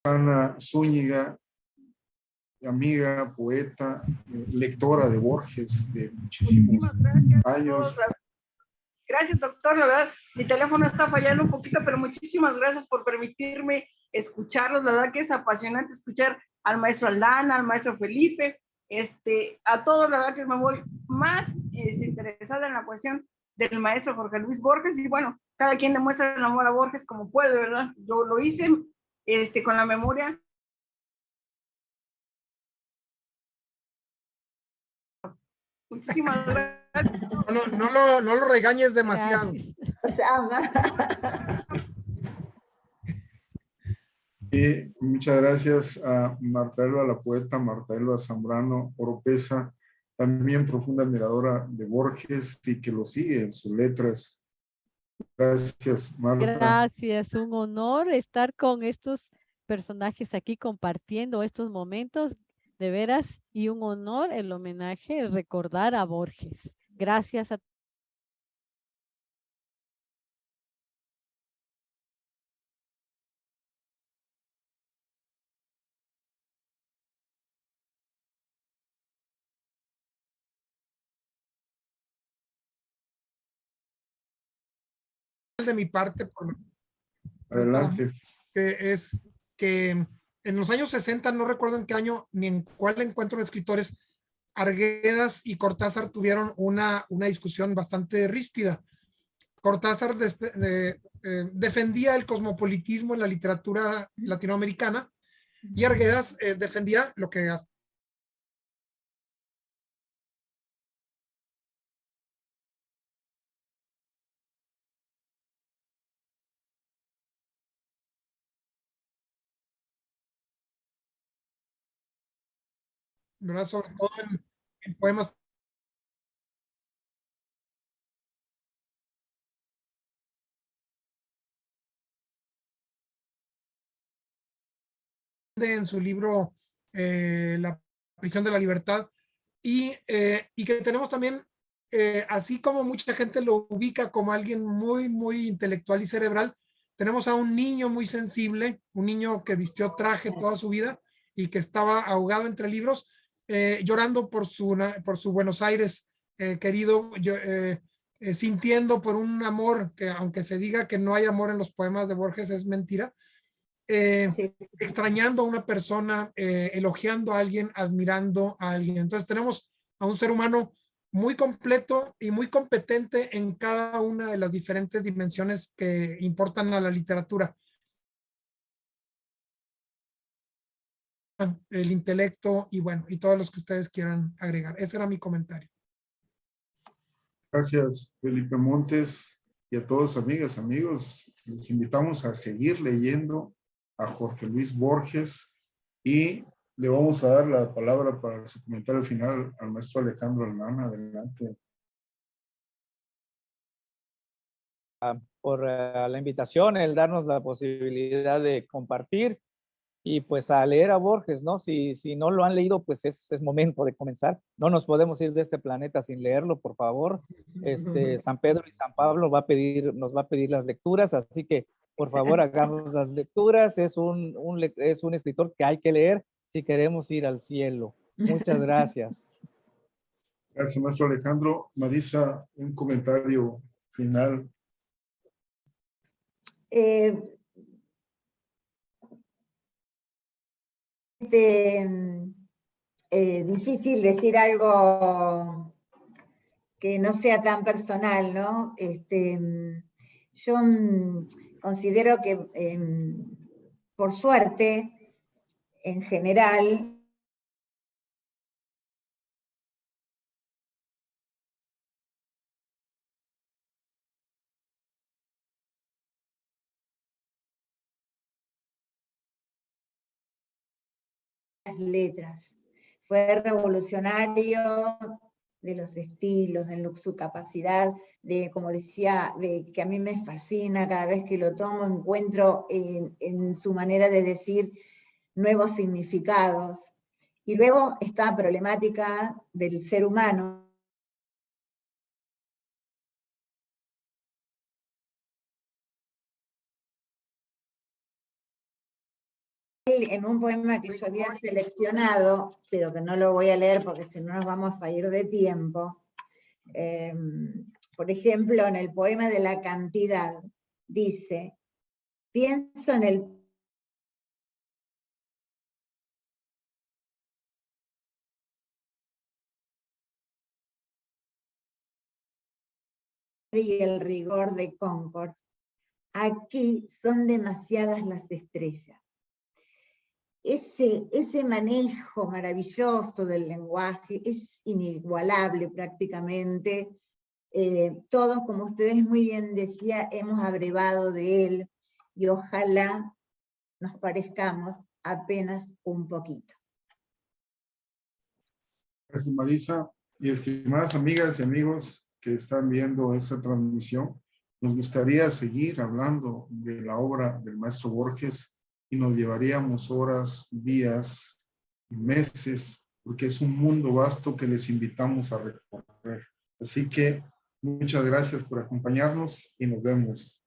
Ana Zúñiga, amiga, poeta, lectora de Borges de muchísimos años. Gracias, doctor. La verdad, mi teléfono está fallando un poquito, pero muchísimas gracias por permitirme escucharlos. La verdad que es apasionante escuchar al maestro Aldana, al maestro Felipe, a todos. La verdad que me voy más interesada en la cuestión del maestro Jorge Luis Borges, y bueno, cada quien demuestra el amor a Borges como puede, ¿verdad? Yo lo hice con la memoria. Muchísimas gracias. No lo regañes demasiado. Y muchas gracias a Marta Elba, la poeta Marta Elba Zambrano Oropesa, también profunda admiradora de Borges y que lo sigue en sus letras. Gracias, Marta. Gracias, un honor estar con estos personajes aquí compartiendo estos momentos, de veras, y un honor el homenaje, el recordar a Borges. Gracias a De mi parte, Adelante. es que en los años 60, no recuerdo en qué año ni en cuál encuentro de escritores, Arguedas y Cortázar tuvieron una discusión bastante ríspida. Cortázar defendía el cosmopolitismo en la literatura latinoamericana y Arguedas defendía lo que ¿verdad? Sobre todo en poemas en su libro La prisión de la libertad, y que tenemos también, así como mucha gente lo ubica como alguien muy, muy intelectual y cerebral, tenemos a un niño muy sensible, un niño que vistió traje toda su vida y que estaba ahogado entre libros, llorando por su Buenos Aires querido, sintiendo por un amor que, aunque se diga que no hay amor en los poemas de Borges, es mentira. Sí. Extrañando a una persona, elogiando a alguien, admirando a alguien. Entonces tenemos a un ser humano muy completo y muy competente en cada una de las diferentes dimensiones que importan a la literatura. El intelecto y bueno, y todos los que ustedes quieran agregar. Ese era mi comentario. Gracias, Felipe Montes, y a todos, amigas, amigos. Les invitamos a seguir leyendo a Jorge Luis Borges, y le vamos a dar la palabra para su comentario final al maestro Alejandro Aldana. Adelante. la invitación, el darnos la posibilidad de compartir y pues a leer a Borges, ¿no? Si no lo han leído, pues es momento de comenzar. No nos podemos ir de este planeta sin leerlo, por favor. San Pedro y San Pablo nos va a pedir las lecturas, así que por favor hagamos las lecturas. Es un escritor que hay que leer si queremos ir al cielo. Muchas gracias. Gracias, maestro Alejandro. Marisa, un comentario final. Difícil decir algo que no sea tan personal, ¿no? Yo considero que, por suerte, en general, las letras. Fue revolucionario de los estilos, de su capacidad de, como decía, de que a mí me fascina cada vez que lo tomo, encuentro en su manera de decir nuevos significados. Y luego esta problemática del ser humano. En un poema que yo había seleccionado, pero que no lo voy a leer porque si no nos vamos a ir de tiempo. Por ejemplo, en el poema de la cantidad, dice, pienso en el y el rigor de Concord. Aquí son demasiadas las estrellas. Ese manejo maravilloso del lenguaje es inigualable prácticamente. Todos, como ustedes muy bien decían, hemos abrevado de él y ojalá nos parezcamos apenas un poquito. Gracias, Marisa. Y estimadas amigas y amigos que están viendo esta transmisión, nos gustaría seguir hablando de la obra del maestro Borges y nos llevaríamos horas, días y meses, porque es un mundo vasto que les invitamos a recorrer. Así que muchas gracias por acompañarnos y nos vemos.